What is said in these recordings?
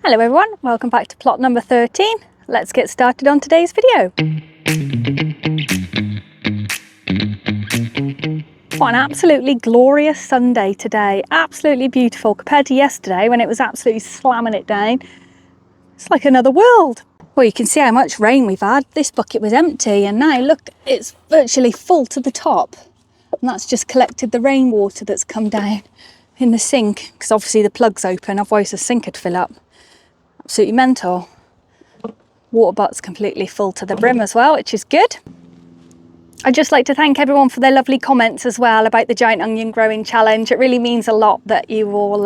Hello everyone, welcome back to plot number 13. Let's get started on today's video. What an absolutely glorious Sunday today. Absolutely beautiful compared to yesterday when it was absolutely slamming it down. It's like another world. Well, you can see how much rain we've had. This bucket was empty and now look, it's virtually full to the top. And that's just collected the rainwater that's come down in the sink, because obviously the plug's open, otherwise the sink would fill up. Absolutely mental. Water butt's completely full to the brim as well, which is good. I'd just like to thank everyone for their lovely comments as well about the giant onion growing challenge. It really means a lot that you all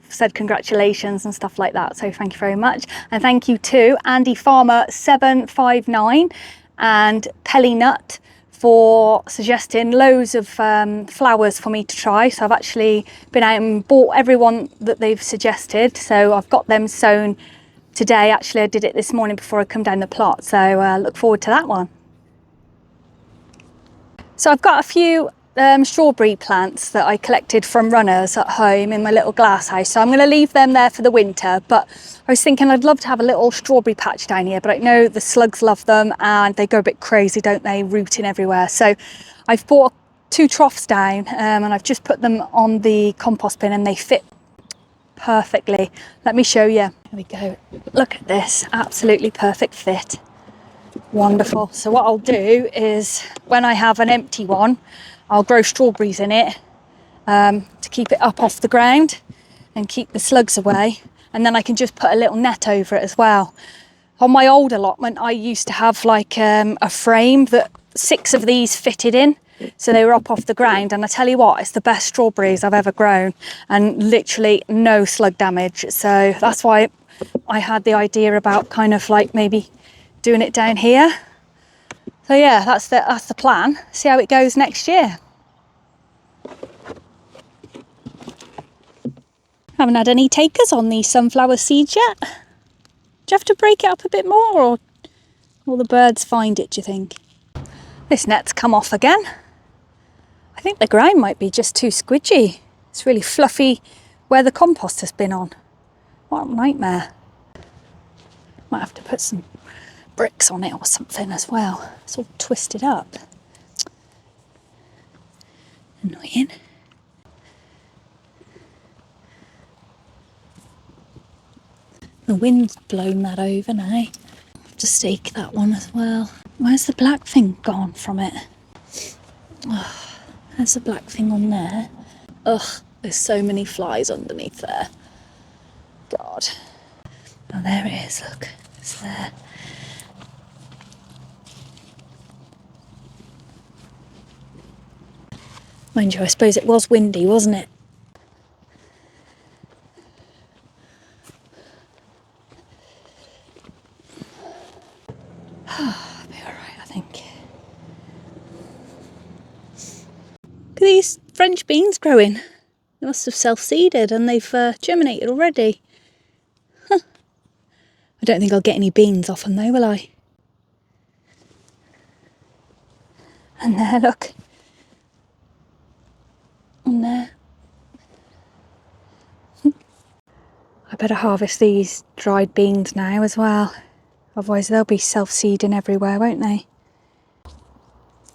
said congratulations and stuff like that, so thank you very much. And thank you to Andy Farmer 759 and Pelly Nut for suggesting loads of flowers for me to try. So I've actually been out and bought everyone that they've suggested, so I've got them sown today. Actually, I did it this morning before I come down the plot, so look forward to that one. So I've got a few strawberry plants that I collected from runners at home in my little glass house, so I'm going to leave them there for the winter. But I was thinking I'd love to have a little strawberry patch down here, but I know the slugs love them and they go a bit crazy, don't they, rooting everywhere. So I've bought 2 troughs down and I've just put them on the compost bin and they fit perfectly. Let me show you. Here we go. Look at this, absolutely perfect fit. Wonderful. So what I'll do is when I have an empty one, I'll grow strawberries in it to keep it up off the ground and keep the slugs away, and then I can just put a little net over it as well. On my old allotment I used to have like a frame that 6 of these fitted in, so they were up off the ground, and I tell you what, it's the best strawberries I've ever grown and literally no slug damage. So that's why I had the idea about kind of like maybe doing it down here. So yeah, that's the plan. See how it goes next year. Haven't had any takers on these sunflower seeds yet. Do you have to break it up a bit more, or will the birds find it, do you think? This net's come off again. I think the ground might be just too squidgy. It's really fluffy where the compost has been on. What a nightmare. Might have to put some bricks on it or something as well. It's all twisted up. Annoying. The wind's blown that over now. Just stake that one as well. Where's the black thing gone from it? Oh, there's the black thing on there. Ugh, there's so many flies underneath there. God. Oh, there it is, look. It's there. Mind you, I suppose it was windy, wasn't it? I'll be alright, I think. Look at these French beans growing. They must have self-seeded and they've germinated already. Huh. I don't think I'll get any beans off them though, will I? And there, look. On there. I better harvest these dried beans now as well. Otherwise they'll be self-seeding everywhere, won't they?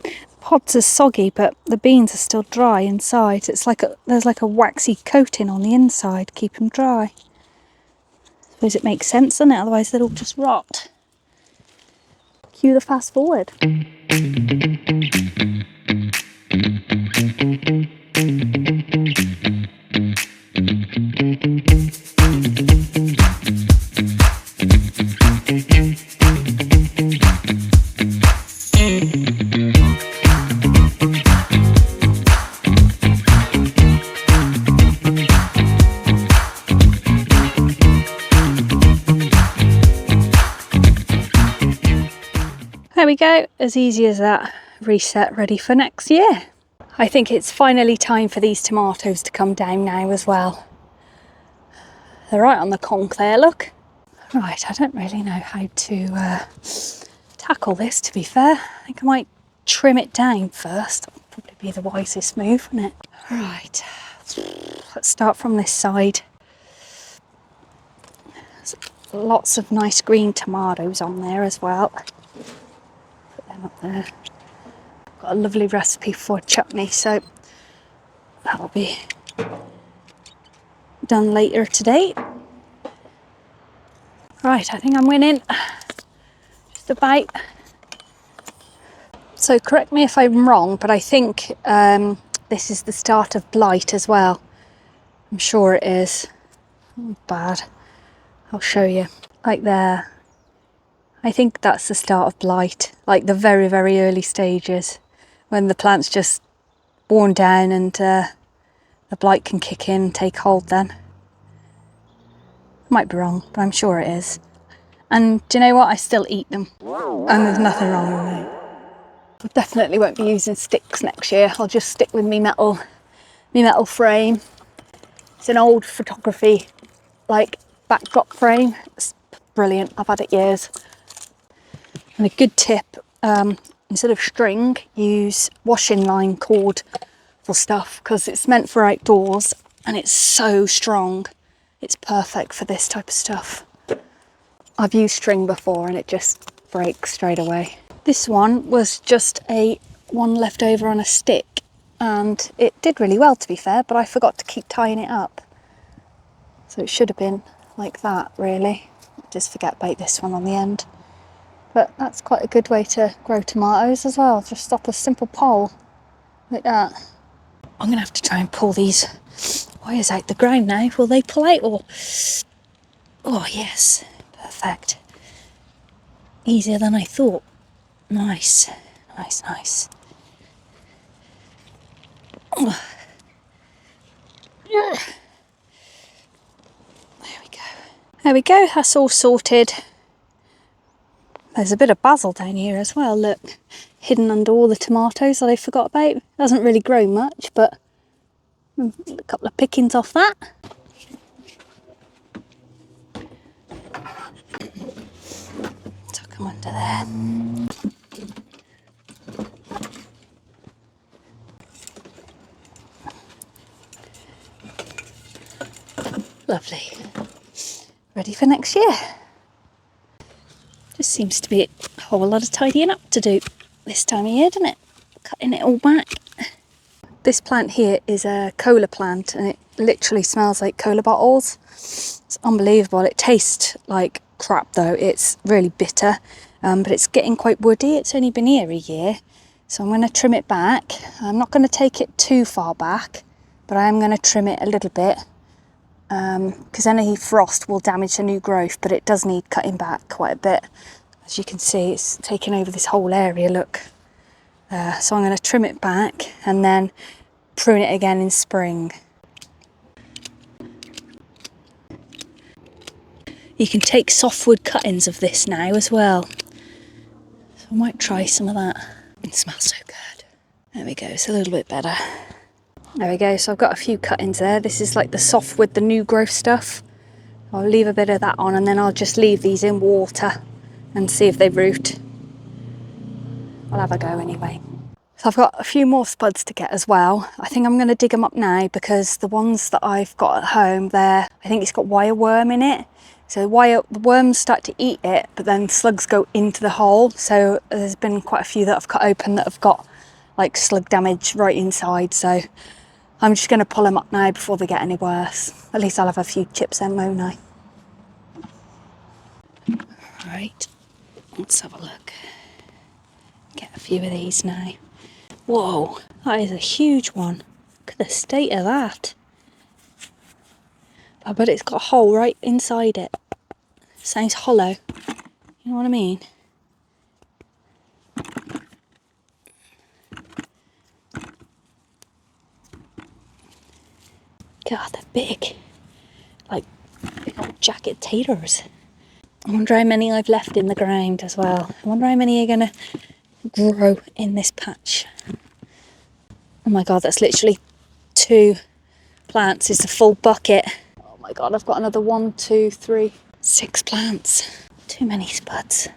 The pods are soggy, but the beans are still dry inside. It's like there's like a waxy coating on the inside, keep them dry. I suppose it makes sense, doesn't it? Otherwise they'll all just rot. Cue the fast forward. There we go, as easy as that. Reset, ready for next year. I think it's finally time for these tomatoes to come down now as well. They're right on the conch there, look. Right, I don't really know how to tackle this, to be fair. I think I might trim it down first. That'll probably be the wisest move, wouldn't it? Right, let's start from this side. lots of nice green tomatoes on there as well. Put them up there. Got a lovely recipe for chutney, so that'll be done later today. Right, I think I'm winning. Just about. So correct me if I'm wrong, but I think this is the start of blight as well. I'm sure it is. Oh, bad. I'll show you. Like there. I think that's the start of blight, like the very, very early stages when the plant's just worn down and the blight can kick in and take hold then. Might be wrong, but I'm sure it is. And do you know what? I still eat them. And there's nothing wrong with me. I definitely won't be using sticks next year. I'll just stick with me metal frame. It's an old photography, like, backdrop frame. It's brilliant. I've had it years. And a good tip, instead of string, use washing line cord for stuff because it's meant for outdoors and it's so strong. It's perfect for this type of stuff. I've used string before and it just breaks straight away. This one was just one left over on a stick and it did really well, to be fair, but I forgot to keep tying it up. So it should have been like that, really. Just forget about this one on the end. But that's quite a good way to grow tomatoes as well. Just stop a simple pole like that. I'm going to have to try and pull these wires out the ground now. Will they pull out or... Oh, yes. Perfect. Easier than I thought. Nice. Nice, nice. Oh. There we go. There we go. That's all sorted. There's a bit of basil down here as well, look. Hidden under all the tomatoes that I forgot about. It doesn't really grow much, but a couple of pickings off that. Tuck them under there. Lovely. Ready for next year. Just seems to be a whole lot of tidying up to do this time of year, doesn't it? Cutting it all back. This plant here is a cola plant and it literally smells like cola bottles. It's unbelievable. It tastes like crap though. It's really bitter, but it's getting quite woody. It's only been here a year, so I'm going to trim it back. I'm not going to take it too far back, but I am going to trim it a little bit because any frost will damage the new growth, but it does need cutting back quite a bit. As you can see, it's taken over this whole area, look. So I'm going to trim it back and then prune it again in spring. You can take softwood cuttings of this now as well. So I might try some of that. It smells so good. There we go, it's a little bit better. There we go, so I've got a few cuttings there. This is like the softwood, the new growth stuff. I'll leave a bit of that on and then I'll just leave these in water and see if they root. I'll have a go anyway. So I've got a few more spuds to get as well. I think I'm going to dig them up now because the ones that I've got at home there, I think it's got wireworm in it. So the worms start to eat it, but then slugs go into the hole. So there's been quite a few that I've cut open that have got like slug damage right inside. So I'm just going to pull them up now before they get any worse. At least I'll have a few chips then, won't I? Right, let's have a look. Get a few of these now. Whoa, that is a huge one. Look at the state of that. I bet it's got a hole right inside it. Sounds hollow. You know what I mean? God, they're big. Like big old jacket taters. I wonder how many I've left in the ground as well. I wonder how many are going to grow in this patch. Oh my God, that's literally 2 plants. It's a full bucket. Oh my God, I've got another 1, 2, 3, 6 plants. Too many spuds.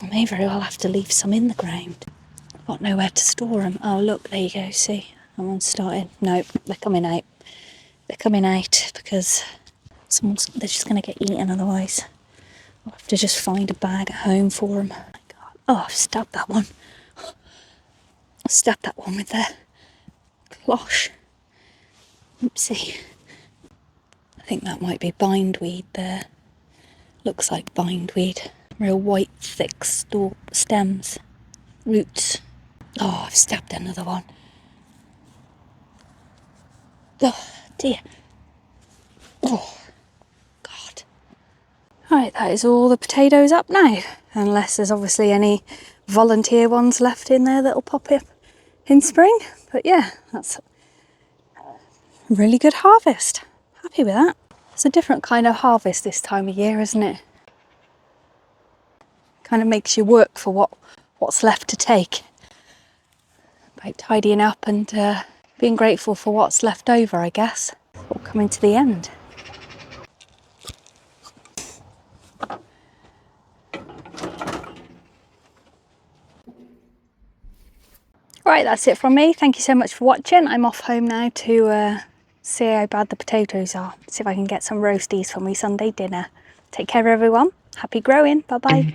I may very well have to leave some in the ground. I've got nowhere to store them. Oh look, there you go, see? That one's starting. Nope, they're coming out. They're coming out because they're just going to get eaten otherwise. I'll have to just find a bag at home for them. Oh, I've stabbed that one. I stabbed that one with the cloche. Oopsie. I think that might be bindweed there. Looks like bindweed. Real white, thick stems, roots. Oh, I've stabbed another one. Oh, dear. Oh, God. Right, that is all the potatoes up now. Unless there's obviously any volunteer ones left in there that'll pop up in spring. But yeah, that's a really good harvest. Happy with that. It's a different kind of harvest this time of year, isn't it? Kind of makes you work for what's left to take. About tidying up and being grateful for what's left over, I guess. All coming to the end. Right, that's it from me. Thank you so much for watching. I'm off home now to see how bad the potatoes are. See if I can get some roasties for my Sunday dinner. Take care everyone. Happy growing. Bye bye.